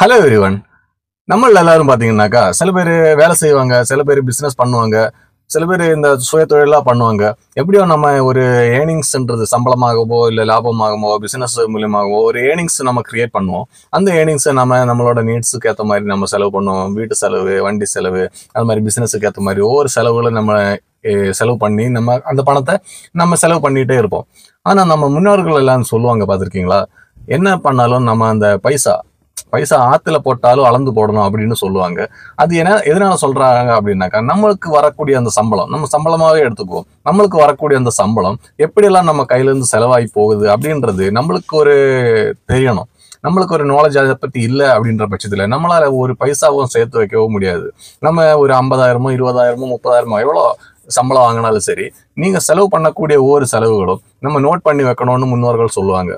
Hello everyone. நம்மள எல்லாரும் பாத்தீங்கன்னாக்கா சில பேர் வேலை செய்வாங்க, சில பேர் பிசினஸ் பண்ணுவாங்க, சில பேர் இந்த சுய தொழிலா பண்ணுவாங்க. எப்படியோ நம்ம ஒரு ஏர்னிங்ஸ்ன்றது சம்பளமாகவோ இல்ல லாபமாகவோ பிசினஸ் மூலியமாகவோ ஒரு ஏர்னிங்ஸ் நம்ம கிரியேட் பண்ணுவோம். அந்த ஏர்னிங்ஸை நம்மளோட நீட்ஸுக்கு ஏற்ற மாதிரி நம்ம செலவு பண்ணுவோம். வீட்டு செலவு, வண்டி செலவு, அது மாதிரி பிசினஸுக்கு ஏற்ற மாதிரி ஒவ்வொரு செலவுகளும் நம்ம செலவு பண்ணி நம்ம அந்த பணத்தை நம்ம செலவு பண்ணிட்டே இருப்போம். ஆனா நம்ம முன்னோர்கள் எல்லாம் சொல்லுவாங்க, பார்த்துருக்கீங்களா? என்ன பண்ணாலும் நம்ம அந்த பைசா பைசா ஆத்துல போட்டாலும் அளந்து போடணும் அப்படின்னு சொல்லுவாங்க. அது எதனால சொல்றாங்க அப்படின்னாக்கா, நம்மளுக்கு வரக்கூடிய அந்த சம்பளம் நம்ம சம்பளமாவே எடுத்துக்குவோம். நம்மளுக்கு வரக்கூடிய அந்த சம்பளம் எப்படியெல்லாம் நம்ம கையில இருந்து செலவாகி போகுது அப்படின்றது நம்மளுக்கு ஒரு தெரியணும். நம்மளுக்கு ஒரு நாலேஜ் அதை பத்தி இல்லை அப்படின்ற பட்சத்துல நம்மளால ஒரு பைசாவும் சேர்த்து வைக்கவும் முடியாது. நம்ம ஒரு 50,000 20,000 30,000 எவ்வளோ சம்பளம் வாங்கினாலும் சரி, நீங்க செலவு பண்ணக்கூடிய ஒவ்வொரு செலவுகளும் நம்ம நோட் பண்ணி வைக்கணும்னு முன்னோர்கள் சொல்லுவாங்க.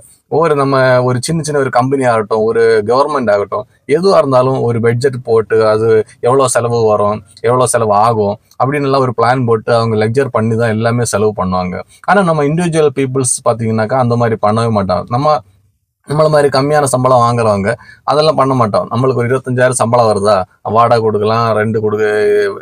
நம்ம ஒரு சின்ன ஒரு கம்பெனி ஆகட்டும், ஒரு கவர்மெண்ட் ஆகட்டும், எதுவாக இருந்தாலும் ஒரு பட்ஜெட் போட்டு அது எவ்வளோ செலவு வரும், எவ்வளோ செலவு ஆகும் அப்படின்னு எல்லாம் ஒரு பிளான் போட்டு அவங்க லெக்சர் பண்ணி தான் எல்லாமே செலவு பண்ணுவாங்க. ஆனால் நம்ம இண்டிவிஜுவல் பீப்புள்ஸ் பார்த்தீங்கன்னாக்கா அந்த மாதிரி பண்ணவே மாட்டாங்க. நம்மள மாதிரி கம்மியான சம்பளம் வாங்குறவங்க அதெல்லாம் பண்ண மாட்டோம். நம்மளுக்கு ஒரு 25,000 சம்பளம் வருதா, வாடகை கொடுக்கலாம், ரெண்ட்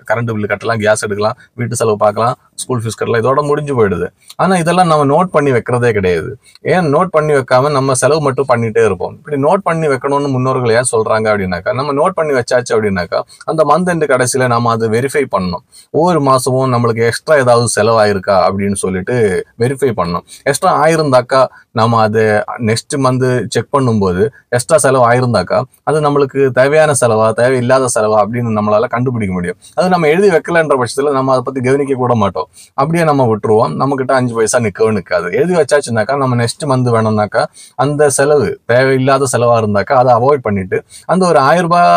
கரண்ட் பில்லு கட்டலாம், கேஸ் எடுக்கலாம், வீட்டு செலவு பார்க்கலாம், ஸ்கூல் ஃபீஸ் கட்டலாம், இதோட முடிஞ்சு போயிடுது. ஆனா இதெல்லாம் நம்ம நோட் பண்ணி வைக்கிறதே கிடையாது. ஏன் நோட் பண்ணி வைக்காம நம்ம செலவு மட்டும் பண்ணிட்டே இருப்போம்? இப்படி நோட் பண்ணி வைக்கணும்னு முன்னோர்கள் ஏன் சொல்றாங்க அப்படின்னாக்கா, நம்ம நோட் பண்ணி வச்சாச்சு அப்படின்னாக்கா அந்த மந்த் எண்டு கடைசியில நம்ம அதை வெரிஃபை பண்ணணும். ஒவ்வொரு மாசமும் நம்மளுக்கு எக்ஸ்ட்ரா ஏதாவது செலவாயிருக்கா அப்படின்னு சொல்லிட்டு வெரிஃபை பண்ணணும். எக்ஸ்ட்ரா ஆயிருந்தாக்கா நம்ம அது நெக்ஸ்ட் மந்த் செக் பண்ணும்போது எக்ஸ்ட்ரா செலவு ஆயிருந்தாக்கா அது நம்மளுக்கு தேவையான செலவா தேவையில்லாத செலவா அப்படின்னு நம்மளால கண்டுபிடிக்க முடியும். அது நம்ம எழுதி வைக்கலன்ற பட்சத்துல நம்ம அதை பத்தி கவனிக்க கூட மாட்டோம். அப்படியே நம்ம விட்டுருவோம். நம்ம கிட்ட 5 பைசா நிற்கவும் நிற்காது. எழுதி வச்சாச்சுனாக்கா நம்ம நெக்ஸ்ட் மந்த் வேணும்னாக்கா அந்த செலவு தேவையில்லாத செலவா இருந்தாக்கா அதை அவாய்ட் பண்ணிட்டு அந்த ஒரு 1000 ரூபாய்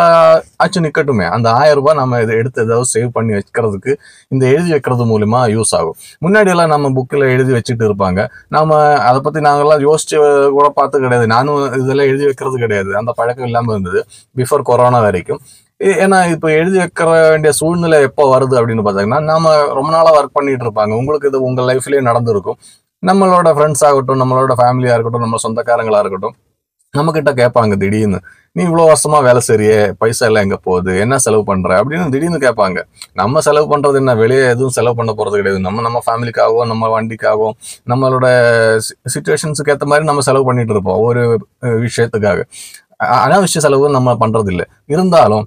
ஆச்சு நிக்கட்டுமே, அந்த 1000 ரூபாய் நம்ம இதை எடுத்து ஏதாவது சேவ் பண்ணி வைக்கிறதுக்கு இந்த எழுதி வைக்கிறது மூலமா யூஸ் ஆகும். முன்னாடி எல்லாம் நம்ம புக்கில் எழுதி வச்சுட்டு இருப்பாங்க. நாம அதை பத்தி நாங்கெல்லாம் யோசிச்சு கூட பார்த்து கிடையாது. நானும் இதெல்லாம் எழுதி வைக்கிறது கிடையாது. அந்த பழக்கம் இல்லாமல் இருந்தது பிஃபோர் கொரோனா வரைக்கும். ஏன்னா இப்போ எழுதி வைக்கிற வேண்டிய சூழ்நிலை எப்போ வருது அப்படின்னு பார்த்தீங்கன்னா, நாம ரொம்ப நாளா ஒர்க் பண்ணிட்டு இருப்பாங்க. உங்களுக்கு இது உங்க லைஃப்லயே நடந்திருக்கும். நம்மளோட ஃப்ரெண்ட்ஸ் ஆகட்டும், நம்மளோட ஃபேமிலியா இருக்கட்டும், நம்ம சொந்தக்காரங்களா இருக்கட்டும், நம்ம கிட்ட கேட்பாங்க திடீர்னு, நீ இவ்வளவு வருஷமா வேலை செய்றியே, பைசா எல்லாம் எங்க போகுது, என்ன செலவு பண்ற அப்படின்னு திடீர்னு கேட்பாங்க. நம்ம செலவு பண்றது என்ன, வெளியே எதுவும் செலவு பண்ண போறது கிடையாது. நம்ம ஃபேமிலிக்காகவும் நம்ம வண்டிக்காகவும் நம்மளோட சிச்சுவேஷன்ஸுக்கு ஏற்ற மாதிரி நம்ம செலவு பண்ணிட்டு இருப்போம் ஒரு விஷயத்துக்காக. அனாவசிய செலவு நம்ம பண்றது இல்லை. இருந்தாலும்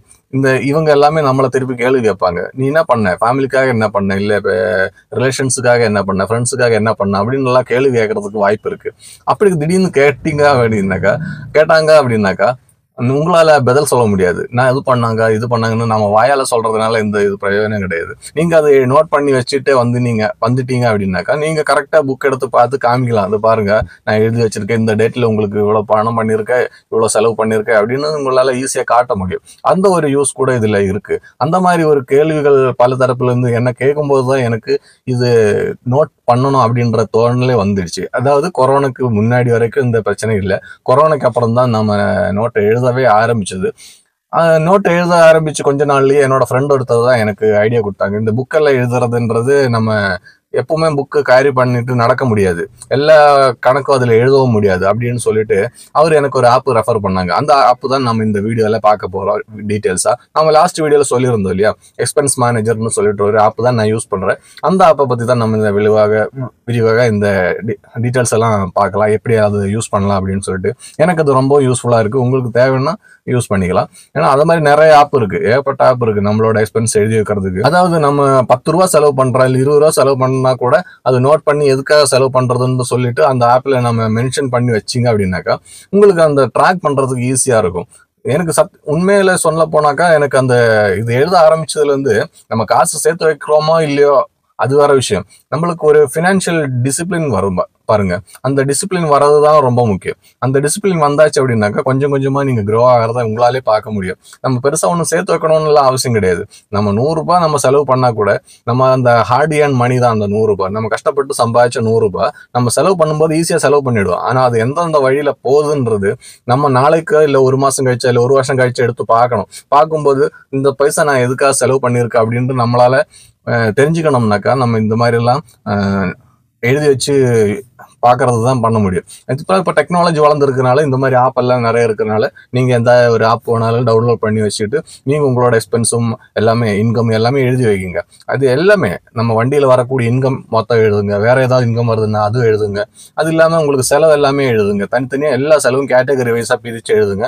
இவங்க எல்லாமே நம்மளை திருப்பி கேள்வி கேட்பாங்க. நீ என்ன பண்ண, ஃபேமிலிக்காக என்ன பண்ண, இல்ல இப்ப ரிலேஷன்ஸுக்காக என்ன பண்ண, ஃப்ரெண்ட்ஸுக்காக என்ன பண்ண அப்படின்னு எல்லாம் கேள்வி கேட்கறதுக்கு வாய்ப்பு இருக்கு. அப்படி திடீர்னு கேட்டாங்க அப்படின்னாக்கா உங்களால பதில் சொல்ல முடியாது. நான் இது பண்ணாங்கன்னு நம்ம வாயால சொல்றதுனால இது பிரயோஜனம் கிடையாது. நீங்க அதை நோட் பண்ணி வச்சுட்டு வந்துட்டீங்க அப்படின்னாக்கா நீங்க கரெக்டா புக் எடுத்து பார்த்து காமிக்கலாம். அது பாருங்க, நான் எழுதி வச்சிருக்கேன், இந்த டேட்ல உங்களுக்கு இவ்வளவு பணம் பண்ணிருக்கேன், இவ்வளவு செலவு பண்ணிருக்கேன் அப்படின்னு உங்களால ஈஸியா காட்ட முடியும். அந்த ஒரு யூஸ் கூட இதுல இருக்கு. அந்த மாதிரி ஒரு கேள்விகள் பல தரப்புல இருந்து என்ன கேட்கும் போதுதான் எனக்கு இது நோட் பண்ணணும் அப்படின்ற தோணலே வந்துடுச்சு. அதாவது கொரோனாக்கு முன்னாடி வரைக்கும் இந்த பிரச்சனை இல்லை. கொரோனாக்கு அப்புறம் தான் நம்ம நோட்டை எழுதவே ஆரம்பிச்சது. நோட்டை எழுத ஆரம்பிச்சு கொஞ்ச நாள்லயே என்னோட ஃப்ரெண்ட் ஒருத்தர் தான் எனக்கு ஐடியா கொடுத்தாங்க. இந்த புக்கெல்லாம் எழுதுறதுன்றது நம்ம எப்பவுமே புக்கு கேரி பண்ணிட்டு நடக்க முடியாது, எல்லா கணக்கும் அதுல எழுதவும் முடியாது அப்படின்னு சொல்லிட்டு அவர் எனக்கு ஒரு ஆப் ரெஃபர் பண்ணாங்க. அந்த ஆப் தான் நம்ம இந்த வீடியோல பார்க்க போறோம் டீட்டெயில்ஸா. நம்ம லாஸ்ட் வீடியோல சொல்லியிருந்தோம் இல்லையா, எக்ஸ்பென்ஸ் மேனேஜர்னு சொல்லிட்டு ஒரு ஆப் தான் நான் யூஸ் பண்றேன். அந்த ஆப்பை பத்தி தான் நம்ம இந்த விரிவாக இந்த டீட்டெயில்ஸ் எல்லாம் பார்க்கலாம், எப்படி அதை யூஸ் பண்ணலாம் அப்படின்னு சொல்லிட்டு. எனக்கு அது ரொம்ப யூஸ்ஃபுல்லா இருக்கு. உங்களுக்கு தேவைன்னா யூஸ் பண்ணிக்கலாம். ஏன்னா அது மாதிரி நிறைய ஆப் இருக்கு, ஏகப்பட்ட ஆப் இருக்கு நம்மளோட எக்ஸ்பென்ஸ் எழுதி வைக்கிறதுக்கு. அதாவது நம்ம 10 ரூபா செலவு பண்றோம், இல்லை 20 ரூபா செலவு பண்ணா கூட அது நோட் பண்ணி எதுக்காக செலவு பண்றதுன்னு சொல்லிட்டு அந்த ஆப்ல நம்ம மென்ஷன் பண்ணி வச்சிங்க அப்படின்னாக்கா உங்களுக்கு அந்த ட்ராக் பண்றதுக்கு ஈஸியா இருக்கும். எனக்கு உண்மையில சொல்ல போனாக்கா எனக்கு இது எழுத ஆரம்பிச்சதுல இருந்து நம்ம காசு சேர்த்து வைக்கிறோமோ இல்லையோ அது வேற விஷயம், நம்மளுக்கு ஒரு ஃபினான்ஷியல் டிசிப்ளின் வரும் பாருங்க. அந்த டிசிப்ளின் வர்றதுதான் ரொம்ப முக்கியம். அந்த டிசிப்ளின் வந்தாச்சு அப்படின்னாக்கா கொஞ்சம் கொஞ்சமா நீங்க க்ரோ ஆகிறத உங்களாலே பார்க்க முடியும். நம்ம பெருசா ஒன்றும் சேர்த்து வைக்கணும்னு எல்லாம் அவசியம் கிடையாது. நம்ம 100 ரூபாய் நம்ம செலவு பண்ணா கூட நம்ம அந்த ஹார்ட் ஏர்ன் மணி தான் அந்த 100 ரூபாய். நம்ம கஷ்டப்பட்டு சம்பாதிச்ச 100 ரூபாய் நம்ம செலவு பண்ணும்போது ஈஸியா செலவு பண்ணிடுவோம். ஆனா அது எந்தெந்த வழியில போகுதுன்றது நம்ம நாளைக்கு இல்லை ஒரு மாசம் கழிச்சா இல்லை ஒரு வருஷம் கழிச்சு எடுத்து பார்க்கணும். பார்க்கும்போது இந்த பைசா நான் எதுக்காக செலவு பண்ணியிருக்கேன் அப்படின்ட்டு நம்மளால தெரிஞ்சுக்கணும்னாக்கா நம்ம இந்த மாதிரி எல்லாம் எழுதி வச்சு பார்க்கறது தான் பண்ண முடியும். இப்போ டெக்னாலஜி வளர்ந்துருக்கனால இந்த மாதிரி ஆப் எல்லாம் நிறைய இருக்கிறனால நீங்கள் எந்த ஒரு ஆப் வேணாலும் டவுன்லோட் பண்ணி வச்சுட்டு நீங்கள் உங்களோட எக்ஸ்பென்ஸும் எல்லாமே இன்கம் எல்லாமே எழுதி வைக்கிங்க. அது எல்லாமே நம்ம வண்டியில் வரக்கூடிய இன்கம் மொத்தம் எழுதுங்க, வேற ஏதாவது இன்கம் வருதுன்னா அதுவும் எழுதுங்க. அது இல்லாமல் உங்களுக்கு செலவு எல்லாமே எழுதுங்க, தனித்தனியாக எல்லா செலவும் கேட்டகரி வைஸாக பிரித்து எழுதுங்க.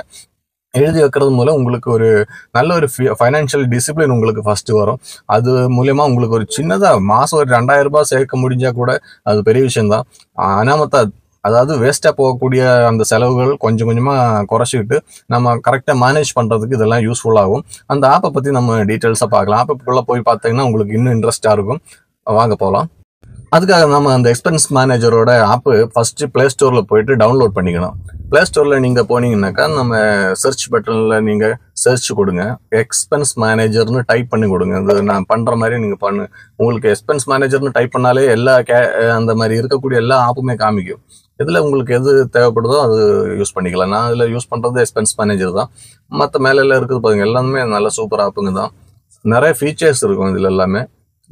எழுதி வைக்கிறது மூலம் உங்களுக்கு ஒரு நல்ல ஒரு ஃபைனான்ஷியல் டிசிப்ளின் உங்களுக்கு ஃபர்ஸ்ட் வரும். அது மூலயமா உங்களுக்கு ஒரு சின்னதாக மாதம் ஒரு 2000 ரூபாய் சேர்க்க முடிஞ்சால் கூட அது பெரிய விஷயம்தான். அனாமத்தா அதாவது வேஸ்ட்டாக போகக்கூடிய அந்த செலவுகள் கொஞ்சம் கொஞ்சமாக குறைச்சிக்கிட்டு நம்ம கரெக்டாக மேனேஜ் பண்ணுறதுக்கு இதெல்லாம் யூஸ்ஃபுல்லாகும். அந்த ஆப்பை பற்றி நம்ம டீட்டெயில்ஸாக பார்க்கலாம். ஆப்புக்குள்ளே போய் பார்த்தீங்கன்னா உங்களுக்கு இன்னும் இன்ட்ரெஸ்டாக இருக்கும். வாங்க போகலாம். அதுக்காக நம்ம அந்த எக்ஸ்பென்ஸ் மேனேஜரோட ஆப்பு ஃபர்ஸ்ட் பிளே ஸ்டோரில் போயிட்டு டவுன்லோட் பண்ணிக்கணும். பிளே ஸ்டோரில் நீங்கள் போனீங்கன்னாக்கா நம்ம சர்ச் பட்டனில் நீங்கள் சர்ச் கொடுங்க, எக்ஸ்பென்ஸ் மேனேஜர்னு டைப் பண்ணி கொடுங்க. அது நான் பண்ணுற மாதிரி நீங்கள் பண்ணு. உங்களுக்கு எக்ஸ்பென்ஸ் மேனேஜர்னு டைப் பண்ணாலே எல்லா அந்த மாதிரி இருக்கக்கூடிய எல்லா ஆப்புமே காமிக்கும். இதில் உங்களுக்கு எது தேவைப்படுதோ அது யூஸ் பண்ணிக்கலாம். நான் இதில் யூஸ் பண்ணுறது எக்ஸ்பென்ஸ் மேனேஜர் தான். மற்ற மேலெல்லாம் இருக்குது பாருங்க, எல்லாமே நல்ல சூப்பர் ஆப்புங்க தான். நிறைய ஃபீச்சர்ஸ் இருக்கும் இதில் எல்லாமே.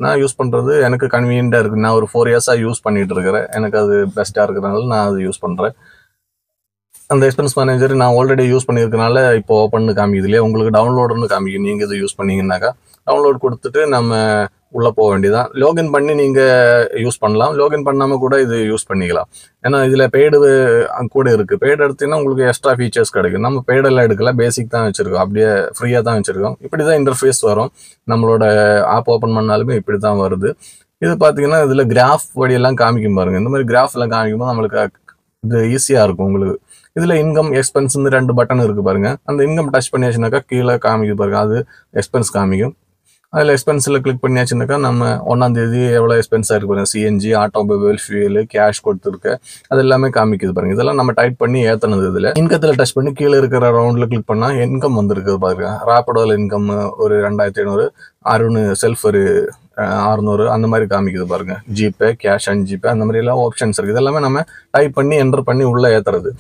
நான் யூஸ் பண்ணுறது எனக்கு கன்வீனியண்டாக இருக்குது. நான் ஒரு 4 இயர்ஸாக யூஸ் பண்ணிகிட்டு இருக்கிறேன். எனக்கு அது பெஸ்ட்டாக இருக்கிறனால நான் அது யூஸ் பண்ணுறேன். அந்த எக்ஸ்பென்ஸ் மேனேஜர் நான் ஆல்ரெடி யூஸ் பண்ணியிருக்கனால இப்போ ஓப்பன் காமிக்குது இல்லையா, உங்களுக்கு டவுன்லோடுன்னு காமிக்கும். நீங்கள் இது யூஸ் பண்ணீங்கன்னாக்கா டவுன்லோட் கொடுத்துட்டு நம்ம உள்ளே போக வேண்டியதான். லோகின் பண்ணி நீங்கள் யூஸ் பண்ணலாம், லோகின் பண்ணாமல் கூட இது யூஸ் பண்ணிக்கலாம். ஏன்னா இதில் பெய்டு கூட இருக்குது. பெய்டு எடுத்தீங்கன்னா உங்களுக்கு எக்ஸ்ட்ரா ஃபீச்சர்ஸ் கிடைக்கும். நம்ம பெய்டெல்லாம் எடுக்கல, பேசிக் தான் வச்சுருக்கோம், அப்படியே ஃப்ரீயாக தான் வச்சுருக்கோம். இப்படி தான் இன்டர்ஃபேஸ் வரும். நம்மளோட ஆப் ஓப்பன் பண்ணாலுமே இப்படி தான் வருது. இது பார்த்தீங்கன்னா இதில் கிராஃப் வழியெல்லாம் காமிக்கும் பாருங்கள். இந்த மாதிரி கிராஃப் எல்லாம் காமிக்கும்போது நம்மளுக்கு இது ஈஸியாக இருக்கும் உங்களுக்கு. இதில் இன்கம் எக்ஸ்பென்ஸ் 2 பட்டன் இருக்குது பாருங்கள். அந்த இன்கம் டச் பண்ணியாச்சுனாக்கா கீழே காமிக்குது பாருங்கள், அது எக்ஸ்பென்ஸ் காமிக்கும். அதில் எக்ஸ்பென்ஸில் கிளிக் பண்ணியாச்சுனாக்கா நம்ம 1ஆம் தேதி எவ்வளோ எக்ஸ்பென்ஸாக இருக்கு பாருங்கள். சிஎன்ஜி, ஆட்டோமொபைல், ஃபியூல், கேஷ் கொடுத்துருக்கு, அது எல்லாமே காமிக்குது பாருங்கள். இதெல்லாம் நம்ம டைப் பண்ணி ஏற்றினது. இதில் இன்கத்தில் டச் பண்ணி கீழே இருக்கிற ரவுண்டில் கிளிக் பண்ணால் இன்கம் வந்துருக்குது பாருங்க. ராப்பிடோவில் இன்கம் ஒரு 2500, அருண் செல்ஃப் ஒரு 600 அந்த மாதிரி காமிக்குது பாருங்க. ஜிபே, கேஷ் அண்ட் ஜிபே அந்த மாதிரி எல்லாம் ஆப்ஷன்ஸ் இருக்குது. இதெல்லாமே நம்ம டைப் பண்ணி என்டர் பண்ணி உள்ளே ஏற்றுறது.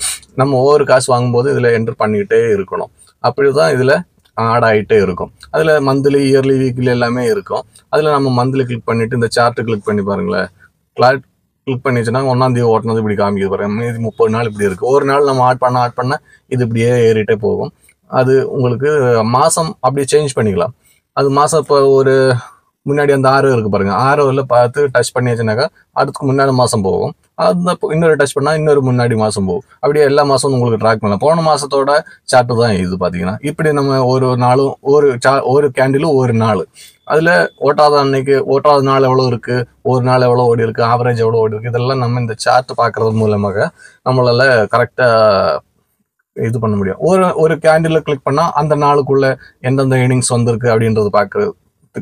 நம்ம ஒவ்வொரு காசு வாங்கும்போது இதில் என்டர் பண்ணிக்கிட்டே இருக்கணும். அப்படி தான் இதில் ஆட் ஆகிட்டே இருக்கும். அதில் மந்த்லி, இயர்லி, வீக்லி எல்லாமே இருக்கும். அதில் நம்ம மந்த்லி கிளிக் பண்ணிவிட்டு இந்த சார்ட்டு கிளிக் பண்ணி பாருங்களேன். கிளிக் பண்ணிச்சுன்னா 1ஆம் தேதி ஓட்டினது இப்படி காமிக்குது பாருங்க. மீதி 30 நாள் இப்படி இருக்குது. ஒரு நாள் நம்ம ஆட் பண்ண இது இப்படியே ஏறிட்டே போகும். அது உங்களுக்கு மாதம் அப்படியே சேஞ்ச் பண்ணிக்கலாம். அது மாதம் இப்போ ஒரு முன்னாடி அந்த 6 இருக்குது பாருங்க, 6ல் பார்த்து டச் பண்ணியாச்சுனாக்கா அதுக்கு முன்னாடி மாதம் போகும். அந்த இன்னொரு டச் பண்ணால் இன்னொரு முன்னாடி மாதம் போகும். அப்படியே எல்லா மாதமும் உங்களுக்கு ட்ராக் பண்ணலாம். போன மாதத்தோட சார்ட்டு தான் இது பார்த்தீங்கன்னா. இப்படி நம்ம ஒரு நாளும் ஒரு கேண்டிலும் ஒரு நாள் அதில் ஓட்டாத நாள் எவ்வளோ இருக்குது, ஒரு நாள் எவ்வளோ ஓடி இருக்குது, ஆவரேஜ் எவ்வளோ ஓடி இருக்குது, இதெல்லாம் நம்ம இந்த சார்ட் பார்க்குறது மூலமாக நம்மளால் கரெக்டாக இது பண்ண முடியும். ஒரு கேண்டில் கிளிக் பண்ணால் அந்த நாளுக்குள்ளே எந்தெந்த ஏர்னிங்ஸ் வந்திருக்கு அப்படின்றது பார்க்குறது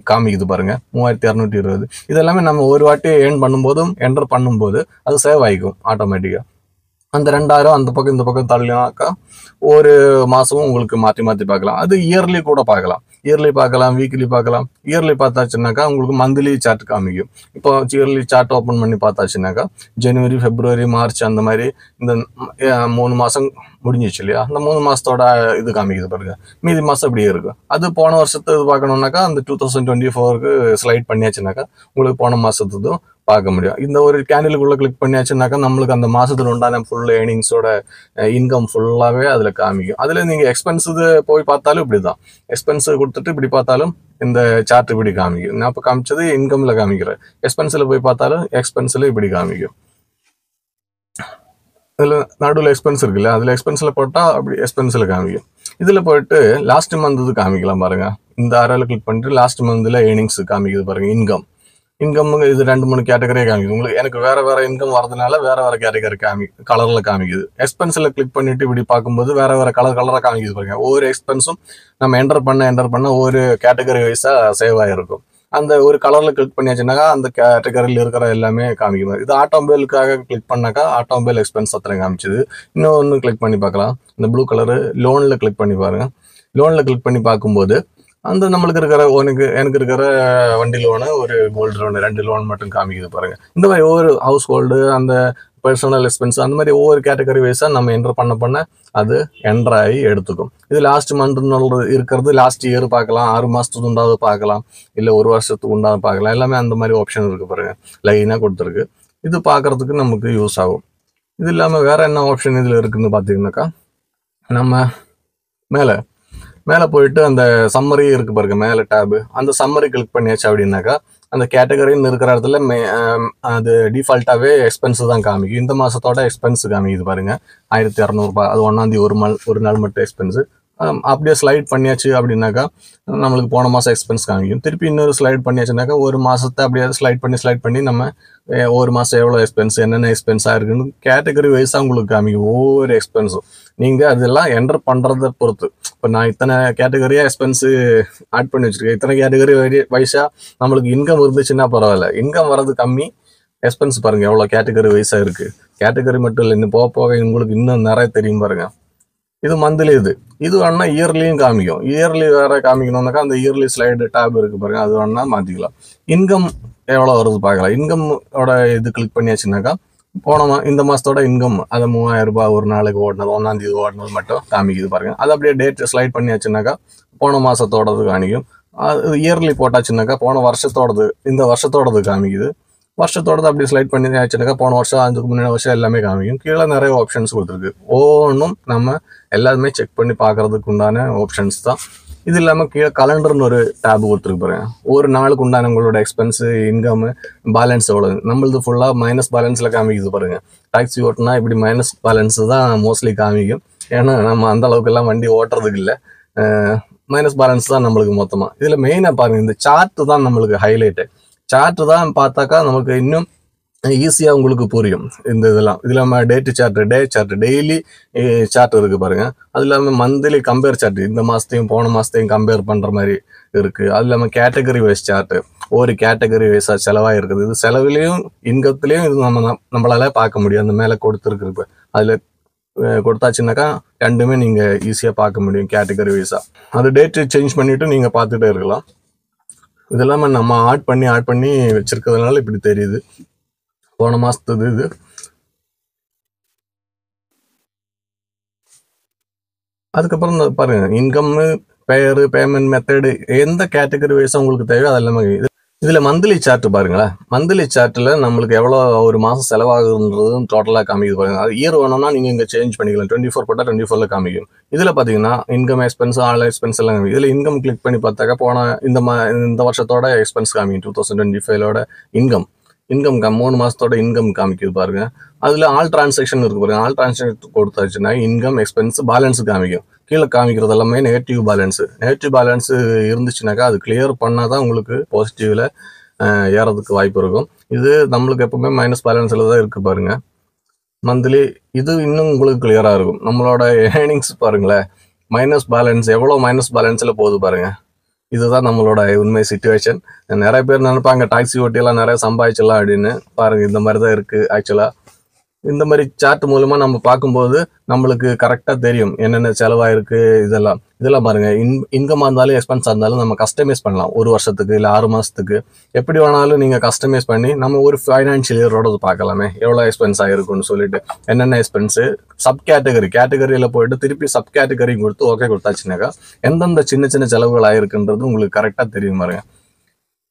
காமிக்குது பாருங்க. 3220. இதெல்லாமே நம்ம ஒரு வாட்டி ஏர்ன் பண்ணும்போதும் என்டர் பண்ணும்போது அது சேவ் ஆகிக்கும் ஆட்டோமேட்டிக்காக. அந்த 2000 அந்த பக்கம் இந்த பக்கம் தள்ளினாக்கா ஒரு மாதமும் உங்களுக்கு மாற்றி மாற்றி பார்க்கலாம். அது இயர்லி கூட பார்க்கலாம், இயர்லி பார்க்கலாம், வீக்லி பார்க்கலாம். இயர்லி பார்த்தாச்சுனாக்கா உங்களுக்கு மந்த்லி சார்ட் காமிக்கும். இப்போ இயர்லி சார்ட் ஓப்பன் பண்ணி பார்த்தாச்சுனாக்கா ஜனவரி, பிப்ரவரி, மார்ச் அந்த மாதிரி இந்த 3 மாதம் முடிஞ்சிச்சு இல்லையா, அந்த 3 மாதத்தோட இது காமிக்குது பாருங்க. மீதி மாதம் இப்படியே இருக்கும். அது போன வருஷத்து இது பார்க்கணுன்னாக்கா அந்த 2024க்கு ஸ்லைட் பண்ணியாச்சுனாக்கா உங்களுக்கு போன மாதத்துக்கும் பார்க்க முடியும். இந்த ஒரு கேண்டிலுக்குள்ளே கிளிக் பண்ணியாச்சுனாக்கா நம்மளுக்கு அந்த மாதத்தில் உண்டான ஃபுல் ஏர்னிங்ஸோட இன்கம் ஃபுல்லாகவே அதில் காமிக்கும். அதில் நீங்கள் எக்ஸ்பென்ஸ் போய் பார்த்தாலும் இப்படி தான், எக்ஸ்பென்ஸ் கொடுத்துட்டு இப்படி பார்த்தாலும் இந்த சார்ட் இப்படி காமிக்கும். நான் இப்போ காமிச்சது இன்கமில் காமிக்கிறேன். எக்ஸ்பென்ஸில் போய் பார்த்தாலும் எக்ஸ்பென்ஸில் இப்படி காமிக்கும். இதில் நடுவில் எக்ஸ்பென்ஸ் இருக்குல்ல, அதில் எக்ஸ்பென்ஸில் போட்டால் அப்படி எக்ஸ்பென்ஸில் காமிக்கும். இதில் போயிட்டு லாஸ்ட் மந்த் காமிக்கலாம் பாருங்கள். இந்த ஆரோவில் கிளிக் பண்ணிட்டு லாஸ்ட் மந்தில் ஏர்னிங்ஸ் காமிக்குது பாருங்கள். இன்கம் இது 2-3 கேட்டகரியாக காமிக்குது. உங்களுக்கு எனக்கு வேறு இன்கம் வரதுனால வேறு கேட்டகரி கலரில் காமிக்குது. எக்ஸ்பென்ஸில் கிளிக் பண்ணிவிட்டு இப்படி பார்க்கும்போது வேறு கலராக காமிக்குது பாருங்கள். ஒவ்வொரு எக்ஸ்பென்ஸும் நம்ம என்டர் பண்ண ஒவ்வொரு கேட்டகரி வைஸாக சேவ் ஆகிருக்கும். அந்த ஒரு கலரில் கிளிக் பண்ணியாச்சுனாக்கா அந்த கேட்டகரியில் இருக்கிற எல்லாமே காமிக்கும். இது ஆட்டோமொபைலுக்காக கிளிக் பண்ணாக்கா ஆட்டோமொபைல் எக்ஸ்பென்ஸ் அத்தனை காமிச்சுது. இன்னொன்று கிளிக் பண்ணி பார்க்கலாம். இந்த ப்ளூ கலரு லோனில் கிளிக் பண்ணி பாருங்கள். லோனில் கிளிக் பண்ணி பார்க்கும்போது அந்த நம்மளுக்கு இருக்கிற எனக்கு இருக்கிற வண்டி லோனு, ஒரு கோல்டு லோனு, 2 லோன் மட்டும் காமிக்குது பாருங்கள். இந்த மாதிரி ஒவ்வொரு ஹவுஸ் ஹோல்டு, அந்த பர்சனல் எக்ஸ்பென்ஸ், அந்த மாதிரி ஒவ்வொரு கேட்டகரி வைஸாக நம்ம என்டர் பண்ண அது என்டர் ஆகி எடுத்துக்கும். இது லாஸ்ட் மந்த்னு இருக்கிறது லாஸ்ட் இயர் பார்க்கலாம், 6 மாதத்துக்கு உண்டாவது பார்க்கலாம், இல்லை 1 வருஷத்துக்கு உண்டாவது பார்க்கலாம். எல்லாமே அந்த மாதிரி ஆப்ஷன் இருக்குது பாருங்கள், லைனாக கொடுத்துருக்கு. இது பார்க்கறதுக்கு நமக்கு யூஸ் ஆகும். இது இல்லாமல் வேற என்ன ஆப்ஷன் இதில் இருக்குன்னு பார்த்தீங்கன்னாக்கா, நம்ம மேலே மேலே போயிட்டு அந்த சம்மரி இருக்கு பாருங்க, மேலே டேபு, அந்த சம்மரி கிளிக் பண்ணியாச்சு அப்படின்னாக்கா அந்த கேட்டகரின்னு இருக்கிற இடத்துல அது டிஃபால்ட்டாகவே எக்ஸ்பென்ஸ் தான் காமிக்கும். இந்த மாதத்தோட எக்ஸ்பென்ஸ் காமிக்குது பாருங்க, 1200 அது 1ஆம் தேதி ஒரு நாள் மட்டும் எக்ஸ்பென்ஸு. அப்படியே ஸ்லைட் பண்ணியாச்சு அப்படின்னாக்கா நம்மளுக்கு போன மாதம் எக்ஸ்பென்ஸ் காமிக்கும். திருப்பி இன்னொரு ஸ்லைட் பண்ணியாச்சுனாக்கா ஒரு மாதத்தை அப்படியே ஸ்லைட் பண்ணி நம்ம ஒரு மாதம் எவ்வளோ எக்ஸ்பென்ஸ், என்னென்ன எக்ஸ்பென்ஸாக இருக்குன்னு கேட்டகரி வைஸாக உங்களுக்கு காமிக்கும் ஒவ்வொரு எக்ஸ்பென்ஸும். நீங்கள் அதெல்லாம் என்டர் பண்ணுறதை பொறுத்து, இப்போ நான் இத்தனை கேட்டகரியாக எக்ஸ்பென்ஸு ஆட் பண்ணி வச்சுருக்கேன், இத்தனை கேட்டகரி வைஸாக நம்மளுக்கு இன்கம் இருந்துச்சுன்னா பரவாயில்ல. இன்கம் வர்றது கம்மி, எக்ஸ்பென்ஸ் பாருங்கள் எவ்வளோ கேட்டகரி வைஸாக இருக்குது. கேட்டகரி மட்டும் இல்லை, இன்னும் போக போக உங்களுக்கு இன்னும் நிறைய தெரியும் பாருங்கள். இது மந்த்லி, இது வேணா இயர்லியும் காமிக்கும். இயர்லி வேற காமிக்கணும்னாக்கா அந்த இயர்லி ஸ்லைடு டேப் இருக்கு பாருங்க, அது வேணா மாற்றிக்கலாம். இன்கம் எவ்வளோ வருது பார்க்கலாம். இன்கமோட இது கிளிக் பண்ணியாச்சுனாக்கா இந்த மாதத்தோட இன்கம் அதை 3000 ரூபாய் ஒரு நாளைக்கு ஓடினது, 1ஆம் தேதி ஓடினது மட்டும் காமிக்குது பாருங்க. அது அப்படியே டேட் ஸ்லைட் பண்ணியாச்சுனாக்கா போன மாதத்தோடது காமிக்கும். அது இயர்லி போட்டாச்சுனாக்கா போன வருஷத்தோடது, இந்த வருஷத்தோடது காமிக்குது. வருஷத்தோடது அப்படி ஸ்லைட் பண்ணி ஆச்சுனாக்கா போன வருஷம், அதுக்கு முன்னாடி வருஷம் எல்லாமே காமிக்கும். கீழே நிறைய ஆப்ஷன்ஸ் கொடுத்துருக்கு. ஒவ்வொன்றும் நம்ம எல்லாருமே செக் பண்ணி பார்க்கறதுக்கு உண்டான ஆப்ஷன்ஸ் தான். இது இல்லாமல் கீழே கலண்டர்னு ஒரு டேப் கொடுத்துருக்கு பாருங்க. ஒரு நாளுக்கு உண்டான உங்களோட எக்ஸ்பென்ஸு, இன்கம், பேலன்ஸ் எவ்வளோ. நம்மளது ஃபுல்லாக மைனஸ் பேலன்ஸில் காமிக்குது பாருங்க. டாக்ஸி ஓட்டினா இப்படி மைனஸ் பேலன்ஸு தான் மோஸ்ட்லி காமிக்கும். ஏன்னா நம்ம அந்த அளவுக்குலாம் வண்டி ஓட்டுறதுக்கு இல்லை, மைனஸ் பேலன்ஸ் தான் நம்மளுக்கு மொத்தமாக. இதில் மெயினாக பாருங்கள், இந்த சார்ட்டு தான் நம்மளுக்கு ஹைலைட்டு. சார்ட்டு தான் பார்த்தாக்கா நமக்கு இன்னும் ஈஸியாக உங்களுக்கு புரியும். இதெல்லாம் இது இல்லாமல் டே சார்ட், டெய்லி சார்ட் இருக்குது பாருங்கள். அது இல்லாமல் மந்த்லி கம்பேர் சார்ட், இந்த மாதத்தையும் போன மாதத்தையும் கம்பேர் பண்ணுற மாதிரி இருக்குது. அது இல்லாமல் கேட்டகரி வைஸ் சார்ட்டு, ஒரு கேட்டகரி வைஸாக செலவாக இருக்குது. இது செலவுலேயும் இன்கத்துலேயும் இது நம்மளால பார்க்க முடியும். அந்த மேலே கொடுத்துருக்கு, அதில் கொடுத்தாச்சுனாக்கா ரெண்டுமே நீங்கள் ஈஸியாக பார்க்க முடியும் கேட்டகரி வைஸாக. அது டேட்டு சேஞ்ச் பண்ணிவிட்டு நீங்கள் பார்த்துட்டே இருக்கலாம். இதெல்லாமே நம்ம ஆட் பண்ணி வச்சிருக்கிறதுனால இப்படி தெரியுது. போன மாசத்துது இது. அதுக்கப்புறம் பாருங்க, இன்கம், பெயர், பேமெண்ட் மெத்தடு, எந்த கேட்டகரி வைஸாக உங்களுக்கு தேவையோ அது எல்லாமே. இதில் மந்த்லி சார்ட் பாருங்களேன். மந்த்லி சார்ட்டில் நம்மளுக்கு எவ்வளோ ஒரு மாதம் செலவாகுன்றதும் டோட்டலாக காமிக்குது பாருங்க. அது இயர் வேணும்னா நீங்கள் இங்கே சேஞ்ச் பண்ணிக்கலாம். 24 போட்டால் 24ல் காமிக்கும். இதில் பார்த்தீங்கன்னா இன்கம், எக்ஸ்பென்ஸ், ஆல் எக்ஸ்பென்ஸ் எல்லாம் காமிக்கும். இதில் இன்கம் கிளிக் பண்ணி பார்த்தாக்கா போன இந்த வருஷத்தோட எக்ஸ்பென்ஸ் காமிக்கும். 2025ஓட இன்கம் 3 மாதத்தோட இன்கம் காமிக்குது பாருங்க. அதில் ஆல் டிரான்சாக்ஷன் இருக்கு பாருங்க. ஆல் டிரான்சாக்ஷன் கொடுத்தாச்சுன்னா இன்கம், எக்ஸ்பென்ஸ், பேலன்ஸ் காமிக்கும். கீழே காமிக்கிறது எல்லாமே நெகட்டிவ் பேலன்ஸ் இருந்துச்சுனாக்கா அது கிளியர் பண்ணால் தான் உங்களுக்கு பாசிட்டிவ்ல ஏறதுக்கு வாய்ப்பு இருக்கும். இது நம்மளுக்கு எப்பவுமே மைனஸ் பேலன்ஸில் தான் இருக்கு பாருங்க மந்த்லி. இது இன்னும் உங்களுக்கு கிளியராக இருக்கும். நம்மளோட ஏர்னிங்ஸ் பாருங்களேன், மைனஸ் பேலன்ஸ் எவ்வளோ மைனஸ் பேலன்ஸில் போகுது பாருங்க. இதுதான் நம்மளோட உண்மை சிச்சுவேஷன். நிறைய பேர் நினைப்பாங்க டாக்ஸி ஓட்டியெல்லாம் நிறைய சம்பாதிச்சிடலாம் அப்படின்னு. பாருங்க, இந்த மாதிரி தான் இருக்கு. ஆக்சுவலா இந்த மாதிரி சார்ட் மூலமா நம்ம பார்க்கும்போது நம்மளுக்கு கரெக்டாக தெரியும் என்னென்ன செலவாயிருக்கு. இதெல்லாம் பாருங்க, இன்கமாக இருந்தாலும் எக்ஸ்பென்ஸாக இருந்தாலும் நம்ம கஸ்டமைஸ் பண்ணலாம். ஒரு வருஷத்துக்கு இல்லை 6 மாதத்துக்கு எப்படி வேணாலும் நீங்கள் கஸ்டமைஸ் பண்ணி நம்ம ஒரு ஃபைனான்ஷியல் இயரோட பார்க்கலாமே எவ்வளோ எக்ஸ்பென்ஸ் ஆகிருக்குன்னு சொல்லிட்டு, என்னென்ன எக்ஸ்பென்ஸு, சப் கேட்டகரியில் போயிட்டு திருப்பி சப் கேட்டகரி கொடுத்து ஓகே கொடுத்தாச்சுனாக்கா எந்தெந்த சின்ன சின்ன செலவுகள் ஆகிருக்குன்றது உங்களுக்கு கரெக்டாக தெரியும் பாருங்க.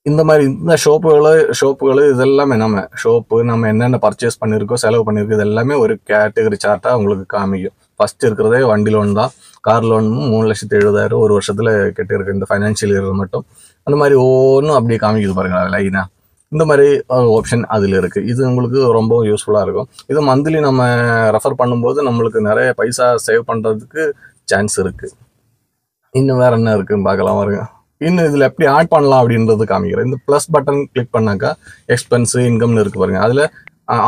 இந்த மாதிரி இந்த ஷோப்புகள் இதெல்லாமே நம்ம என்னென்ன பர்ச்சேஸ் பண்ணியிருக்கோம், செலவு பண்ணியிருக்கோம், இது எல்லாமே ஒரு கேட்டகரி சார்ட்டாக உங்களுக்கு காமிக்கும். ஃபர்ஸ்ட் இருக்கிறதே வண்டி லோன் தான். கார் லோன் 3,70,000 ஒரு வருஷத்தில் கட்டியிருக்கு இந்த ஃபைனான்ஷியல் இயர் மட்டும். அந்த மாதிரி ஒவ்வொன்றும் அப்படியே காமிக்குது பாருங்க லைனா. இந்த மாதிரி ஆப்ஷன் அதில் இருக்குது. இது உங்களுக்கு ரொம்ப யூஸ்ஃபுல்லாக இருக்கும். இது மந்த்லி நம்ம ரெஃபர் பண்ணும்போது நம்மளுக்கு நிறைய பைசா சேவ் பண்ணுறதுக்கு சான்ஸ் இருக்குது. இன்னும் வேறு என்ன இருக்குதுன்னு பார்க்கலாம் பாருங்க. இன்னும் இதில் எப்படி ஆட் பண்ணலாம் அப்படின்றது காமிக்கிறேன். இந்த ப்ளஸ் பட்டன் கிளிக் பண்ணாக்கா எக்ஸ்பென்ஸு, இன்கம்னு இருக்கு பாருங்க. அதில்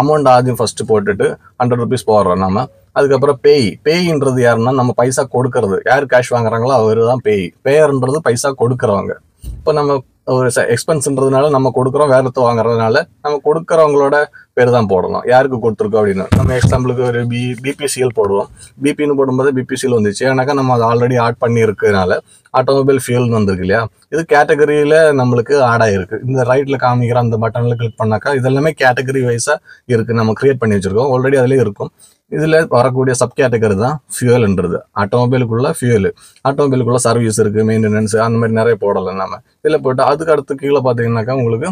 அமௌண்ட் ஆദ്യം ஃபர்ஸ்ட் போட்டுட்டு 100 rupees போடுறோம் நம்ம. அதுக்கப்புறம் பேயின்றது யாருன்னா நம்ம பைசா கொடுக்கறது. யார் கேஷ் வாங்குறாங்களோ அவர் தான் பேயர்ன்றது பைசா கொடுக்குறவங்க. இப்போ நம்ம ஒரு எக்ஸ்பென்ஸ்ன்றதுனால நம்ம கொடுக்குறோம், வேற ஒருத்தர் வாங்குறதுனால நம்ம கொடுக்குறவங்களோட பேர் தான் போடணும். யாருக்கு கொடுத்துருக்கோம் அப்படின்னு நம்ம எக்ஸாம்பிளுக்கு ஒரு பிபிசிஎல் போடுவோம். பிபின்னு போடும்போது பிபிசிஎல் வந்துச்சு. ஏன்னாக்கா நம்ம அதை ஆல்ரெடி ஆட் பண்ணி இருக்கிறதுனால ஆட்டோமொபைல் ஃபியூல்னு வந்திருக்கு இல்லையா. இது கேட்டகரியில் நம்மளுக்கு ஆட் ஆகிருக்கு. இந்த ரைட்டில் காமிக்கிற அந்த பட்டனில் கிளிக் பண்ணாக்கா இதெல்லாமே கேட்டகரி வைஸாக இருக்குது. நம்ம கிரியேட் பண்ணி வச்சுருக்கோம், ஆல்ரெடி அதிலே இருக்கும். இதில் வரக்கூடிய சப் கேட்டகரி தான் ஃபியூயல்ன்றது. ஆட்டோமொபைலுக்குள்ள சர்வீஸ் இருக்குது, மெயின்டெனன்ஸ், அந்த மாதிரி நிறைய போடலாம் நம்ம. இதில் போட்டு அதுக்கு அடுத்து கீழே பார்த்தீங்கன்னாக்கா உங்களுக்கு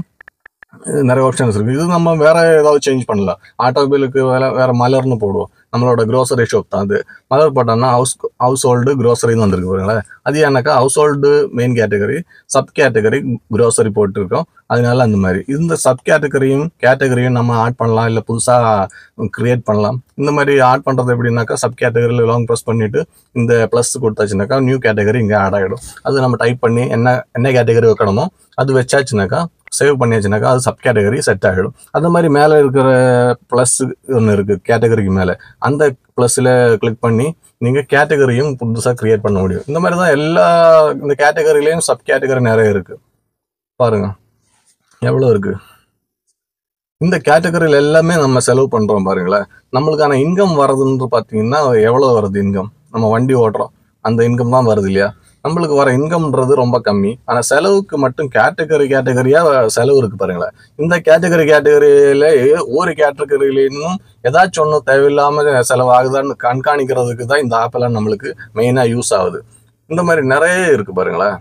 நிறைய ஆப்ஷன்ஸ் இருக்கு. இது நம்ம வேற ஏதாவது சேஞ்ச் பண்ணலாம். ஆட்டோமொபைலுக்கு வேற மலர்னு போடுவோம். நம்மளோட க்ரோசரி ஷாப் தான் அது. மலர் போட்டோம்னா ஹவுஸ் ஹோல்டு க்ரோசரின்னு வந்திருக்கு பாருங்களேன். அது ஏன்னாக்கா house hold main category, sub category grocery போட்டிருக்கோம். அதனால அந்த மாதிரி இந்த சப் கேட்டகரியும் நம்ம ஆட் பண்ணலாம், இல்லை புதுசாக கிரியேட் பண்ணலாம். இந்த மாதிரி ஆட் பண்ணுறது எப்படின்னாக்கா சப் கேட்டகரியில் லாங் ப்ரெஸ் பண்ணிட்டு இந்த ப்ளஸ் கொடுத்தாச்சுனாக்கா நியூ கேட்டகரி இங்கே ஆட் ஆகிடும். அது நம்ம டைப் பண்ணி என்ன கேட்டகரி வைக்கணுமோ அது வச்சாச்சுனாக்கா சேவ் பண்ணியாச்சுனாக்கா அது சப் கேட்டகரி செட் ஆகிடும். அந்த மாதிரி மேலே இருக்கிற ப்ளஸ் ஒன்று இருக்குது கேட்டகரிக்கு மேலே, அந்த ப்ளஸில் கிளிக் பண்ணி நீங்கள் கேட்டகரியும் புதுசாக கிரியேட் பண்ண முடியும். இந்த மாதிரி தான் இந்த கேட்டகரியிலையும் சப் கேட்டகரி நிறைய இருக்குது. பாருங்க எவ்வளோ இருக்குது. இந்த கேட்டகரியில் எல்லாமே நம்ம செலவு பண்ணுறோம் பாருங்களேன். நம்மளுக்கான இன்கம் வரதுன்னு பார்த்தீங்கன்னா எவ்வளோ வருது இன்கம்? நம்ம வண்டி ஓட்டுறோம், அந்த இன்கம் தான் வருது இல்லையா? நம்மளுக்கு வர இன்கம்ன்றது ரொம்ப கம்மி. ஆனால் செலவுக்கு மட்டும் கேட்டகரியாக செலவு இருக்குது பாருங்களேன். இந்த கேட்டகரியில ஒரு கேட்டகரியிலும் ஏதாச்சும் ஒன்று தேவையில்லாமல் செலவாகுதான்னு கண்காணிக்கிறதுக்கு தான் இந்த ஆப்பெல்லாம் நம்மளுக்கு மெயினாக யூஸ் ஆகுது. இந்த மாதிரி நிறைய இருக்குது பாருங்களேன்.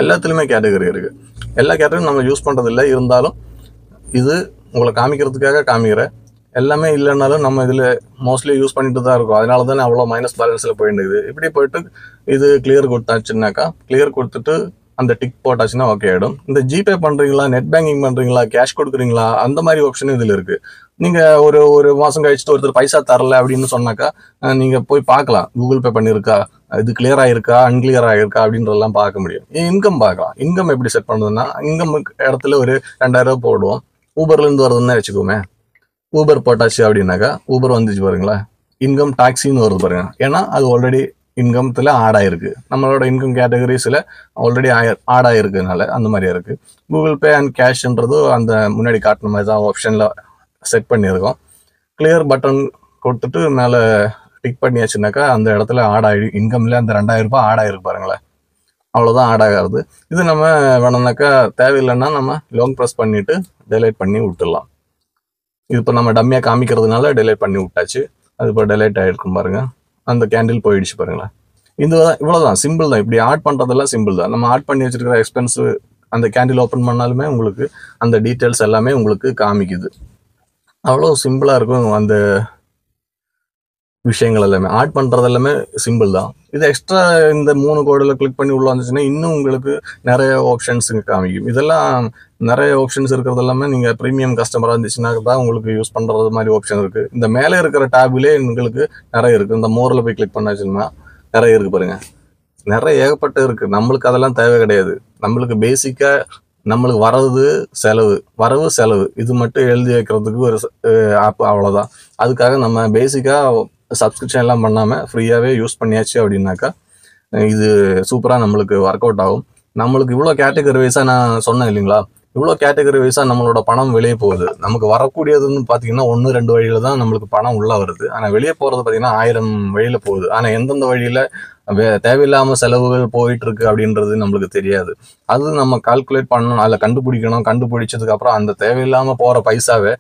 எல்லாத்துலேயுமே கேட்டகரி இருக்குது. எல்லா கேட்டகரியும் நம்ம யூஸ் பண்ணுறது இல்லை, இருந்தாலும் இது உங்களை காமிக்கிறதுக்காக காமிக்கிறேன். எல்லாமே இல்லைன்னாலும் நம்ம இதில் மோஸ்ட்லி யூஸ் பண்ணிட்டு தான் இருக்கும். அதனால தானே அவ்வளோ மைனஸ் பேலன்ஸில் போயிடுது. இப்படி போயிட்டு இது கிளியர் கொடுத்தாச்சுன்னாக்கா, கிளியர் கொடுத்துட்டு அந்த டிக் போட்டாச்சுன்னா ஓகே ஆகிடும். இந்த ஜிபே பண்ணுறீங்களா, நெட் பேங்கிங் பண்ணுறீங்களா, கேஷ் கொடுக்குறீங்களா, அந்த மாதிரி ஆப்ஷனும் இதில் இருக்குது. நீங்கள் ஒரு மாதம் கழிச்சுட்டு ஒருத்தர் பைசா தரல அப்படின்னு சொன்னாக்கா நீங்கள் போய் பார்க்கலாம், கூகுள் பே பண்ணியிருக்கா, இது கிளியர் ஆகிருக்கா, அன்கிளியர் ஆகிருக்கா அப்படின்றதெல்லாம் பார்க்க முடியும். இன்கம் பார்க்கலாம். இன்கம் எப்படி செட் பண்ணுறதுன்னா, இன்கம் இடத்துல ஒரு 2000 போடுவோம். ஊபர்லேருந்து வருதுன்னு வச்சுக்கோமே. ஊபர் போட்டாச்சு அப்படின்னாக்கா ஊபர் வந்துச்சு பாருங்களேன். இன்கம் டாக்ஸின்னு வருது பாருங்க. ஏன்னா அது ஆல்ரெடி இன்கம்ல ஆட் ஆயிருக்கு. நம்மளோட இன்கம் கேட்டகரிஸில் ஆல்ரெடி ஆட் ஆயிருக்குனால அந்த மாதிரியா இருக்கு. கூகுள் பே அண்ட் கேஷ்ன்றது அந்த முன்னாடி காட்டின மாதிரி தான் ஆப்ஷனில் செட் பண்ணியிருக்கோம். கிளியர் பட்டன் கொடுத்துட்டு மேலே டிக் பண்ணியாச்சுனாக்கா அந்த இடத்துல ஆட் ஆகி இன்கம்ல அந்த 2000 ரூபாய் ஆட் ஆயிருக்கு பாருங்களேன். அவ்வளோதான் ஆட் ஆகாது. இது நம்ம வேணும்னாக்கா தேவையில்லைன்னா நம்ம லாங் ப்ரெஸ் பண்ணிட்டு டெலைட் பண்ணி விட்டுடலாம். இது இப்போ நம்ம டம்மியாக காமிக்கிறதுனால டெலைட் பண்ணி விட்டாச்சு. அது இப்போ டெலைட் ஆகிருக்கும் பாருங்க. அந்த கேண்டில் போயிடுச்சு பாருங்களேன். இவ்வளோதான், சிம்பிள் தான். இப்படி ஆட் பண்ணுறதெல்லாம் சிம்பிள் தான். நம்ம ஆட் பண்ணி வச்சிருக்கிற எக்ஸ்பென்ஸு அந்த கேண்டில் ஓப்பன் பண்ணாலுமே உங்களுக்கு அந்த டீட்டெயில்ஸ் எல்லாமே உங்களுக்கு காமிக்குது. அவ்வளோ சிம்பிளாக இருக்கும். அந்த விஷயங்கள் எல்லாமே ஆட் பண்ணுறது எல்லாமே சிம்பிள் தான். இது எக்ஸ்ட்ரா இந்த 3 கோடில் கிளிக் பண்ணி உள்ள வந்துச்சுன்னா இன்னும் உங்களுக்கு நிறைய ஆப்ஷன்ஸ் காமிக்கும். இதெல்லாம் நிறைய ஆப்ஷன்ஸ் இருக்கிறது எல்லாமே நீங்கள் ப்ரீமியம் கஸ்டமராக இருந்துச்சுன்னா தான் உங்களுக்கு யூஸ் பண்ணுறது மாதிரி ஆப்ஷன் இருக்குது. இந்த மேலே இருக்கிற டேப்லேயே உங்களுக்கு நிறைய இருக்குது. இந்த மோரில் போய் கிளிக் பண்ணாச்சுன்னா நிறைய இருக்குது பாருங்கள். நிறைய ஏகப்பட்ட இருக்குது. நம்மளுக்கு அதெல்லாம் தேவை கிடையாது. நம்மளுக்கு பேசிக்காக நம்மளுக்கு வரவு செலவு இது மட்டும் எழுதி வைக்கிறதுக்கு ஒரு ஆப், அவ்வளோதான். அதுக்காக நம்ம பேசிக்காக சப்ஸ்கிரிப்ஷன் எல்லாம் பண்ணாமல் ஃப்ரீயாகவே யூஸ் பண்ணியாச்சு அப்படின்னாக்கா இது சூப்பராக நம்மளுக்கு ஒர்க் அவுட் ஆகும். நம்மளுக்கு இவ்வளோ கேட்டகரி வைஸாக நான் சொன்னேன் இல்லைங்களா, இவ்வளோ கேட்டகரி வைஸாக நம்மளோட பணம் வெளியே போகுது. நமக்கு வரக்கூடியதுன்னு பார்த்தீங்கன்னா 1-2 வழியில் தான் நம்மளுக்கு பணம் உள்ளே வருது. ஆனால் வெளியே போகிறது பார்த்தீங்கன்னா 1000 வழியில் போகுது. ஆனால் எந்தெந்த வழியில் தேவையில்லாமல் செலவுகள் போயிட்டு இருக்கு அப்படின்றது நம்மளுக்கு தெரியாது. அது நம்ம கால்குலேட் பண்ணணும், அதில் கண்டுபிடிக்கணும். கண்டுபிடிச்சதுக்கப்புறம் அந்த தேவையில்லாமல் போகிற பைசாவை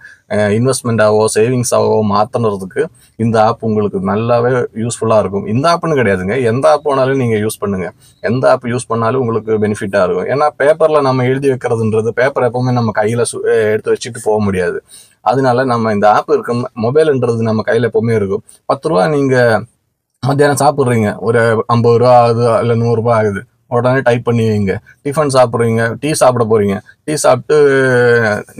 இன்வெஸ்ட்மெண்ட்டாவோ சேவிங்ஸாவோ மாற்றினதுக்கு இந்த ஆப் உங்களுக்கு நல்லாவே யூஸ்ஃபுல்லாக இருக்கும். இந்த ஆப்னு கிடையாதுங்க, எந்த ஆப் வேணாலும் நீங்கள் யூஸ் பண்ணுங்கள். எந்த ஆப் யூஸ் பண்ணாலும் உங்களுக்கு பெனிஃபிட்டாக இருக்கும். ஏன்னா பேப்பரில் நம்ம எழுதி வைக்கிறதுன்றது, பேப்பர் எப்பவுமே நம்ம கையில் எடுத்து வச்சுட்டு போக முடியாது. அதனால நம்ம இந்த ஆப் இருக்கும், மொபைல்ன்றது நம்ம கையில் எப்பவுமே இருக்கும். 10 ரூபா நீங்கள் மத்தியானம் சாப்பிட்றீங்க, ஒரு 50 ரூபா ஆகுது இல்லை 100 ரூபாய் ஆகுது, உடனே டைப் பண்ணி வைங்க. டிஃபன் சாப்பிட்றீங்க, டீ சாப்பிட போகிறீங்க, டீ சாப்பிட்டு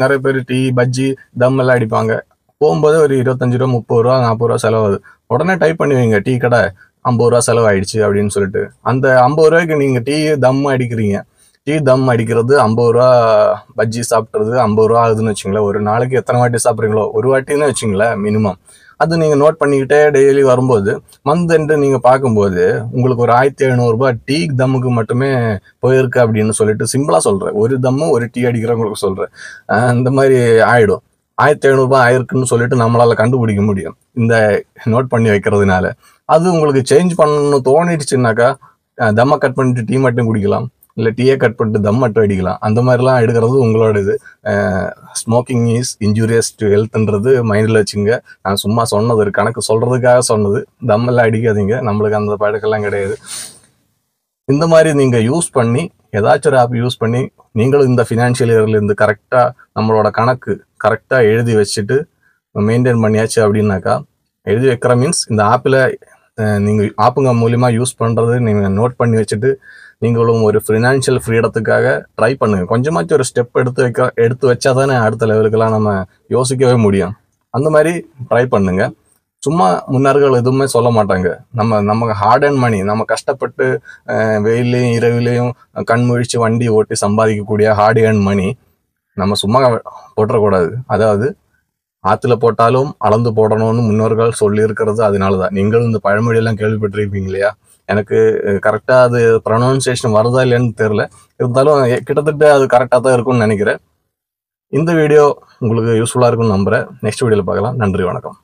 நிறைய பேர் டீ பஜ்ஜி தம் எல்லாம் அடிப்பாங்க. போகும்போது ஒரு 25 ரூபா 30 ரூபா 40 ரூபா செலவாகுது. உடனே டைப் பண்ணி வைங்க, டீ கடை 50 ரூபா செலவாயிடுச்சு அப்படின்னு சொல்லிட்டு. அந்த 50 ரூபாய்க்கு நீங்கள் டீ தம் அடிக்கிறீங்க. டீ தம் அடிக்கிறது 50 ரூபா, பஜ்ஜி சாப்பிட்றது 50 ரூபா ஆகுதுன்னு வச்சுங்களேன். ஒரு நாளைக்கு எத்தனை வாட்டி சாப்பிட்றீங்களோ, ஒரு வாட்டின்னு வச்சுங்களேன் மினிமம். அது நீங்கள் நோட் பண்ணிக்கிட்டே டெய்லி வரும்போது மந்த் எண்டு நீங்கள் பார்க்கும்போது உங்களுக்கு ஒரு 1700 ரூபாய் டீ தம்முக்கு மட்டுமே போயிருக்கு அப்படின்னு சொல்லிட்டு சிம்பிளாக சொல்கிறேன். ஒரு தம்மு ஒரு டீ அடிக்கிறவங்களுக்கு சொல்கிறேன். இந்த மாதிரி ஆகிடும். 1700 ரூபாய் ஆயிருக்குன்னு சொல்லிட்டு நம்மளால் கண்டுபிடிக்க முடியும் இந்த நோட் பண்ணி வைக்கிறதுனால. அது உங்களுக்கு சேஞ்ச் பண்ணணும்னு தோணிடுச்சுன்னாக்கா தம்மை கட் பண்ணிட்டு டீ மட்டும் குடிக்கலாம், இல்லை டீயை கட் பண்ணிட்டு தம் மட்டும் அடிக்கலாம். அந்த மாதிரிலாம் எடுக்கிறது உங்களோட இது. ஸ்மோக்கிங் இஸ் இன்ஜூரியஸ் டு ஹெல்த்ன்றது மைண்டில் வச்சுங்க. நான் சும்மா சொன்னது, ஒரு கணக்கு சொல்கிறதுக்காக சொன்னது. தம்மெல்லாம் அடிக்காதீங்க, நம்மளுக்கு அந்த பழக்கெல்லாம் கிடையாது. இந்த மாதிரி நீங்கள் யூஸ் பண்ணி ஏதாச்சும் ஒரு ஆப் யூஸ் பண்ணி நீங்களும் இந்த ஃபினான்ஷியல் இயர்லேருந்து கரெக்டாக நம்மளோட கணக்கு கரெக்டாக எழுதி வச்சுட்டு மெயின்டைன் பண்ணியாச்சு அப்படின்னாக்கா, எழுதி வைக்கிற மீன்ஸ் இந்த ஆப்பில் நீங்கள் ஆப்புங்க மூலிமா யூஸ் பண்ணுறது நீங்கள் நோட் பண்ணி வச்சுட்டு நீங்களும் ஒரு ஃபினான்ஷியல் ஃப்ரீடத்துக்காக ட்ரை பண்ணுங்கள். கொஞ்சமாச்சும் ஒரு ஸ்டெப் எடுத்து வச்சா தானே அடுத்த லெவலுக்கெல்லாம் நம்ம யோசிக்கவே முடியும். அந்த மாதிரி ட்ரை பண்ணுங்கள். சும்மா முன்னோர்கள் எதுவுமே சொல்ல மாட்டாங்க. நம்ம ஹார்ட் அண்ட் மணி, நம்ம கஷ்டப்பட்டு வெயிலையும் இரவிலையும் கண்முழிச்சு வண்டி ஓட்டி சம்பாதிக்கக்கூடிய ஹார்ட் அண்ட் மணி நம்ம சும்மா போட்டுறக்கூடாது. அதாவது ஆற்றுல போட்டாலும் அளந்து போடணும்னு முன்னோர்கள் சொல்லியிருக்கிறது அதனால தான். நீங்களும் இந்த பழமொழியெல்லாம் கேள்விப்பட்டிருப்பீங்க இல்லையா? எனக்கு கரெக்டாக அது ப்ரொனவுன்சியேஷன் வருதா இல்லையான்னு தெரில. இருந்தாலும் கிட்டத்தட்ட அது கரெக்டாக தான் இருக்கும்னு நினைக்கிறேன். இந்த வீடியோ உங்களுக்கு யூஸ்ஃபுல்லாக இருக்கும்னு நம்புகிறேன். நெக்ஸ்ட் வீடியோவில் பார்க்கலாம். நன்றி, வணக்கம்.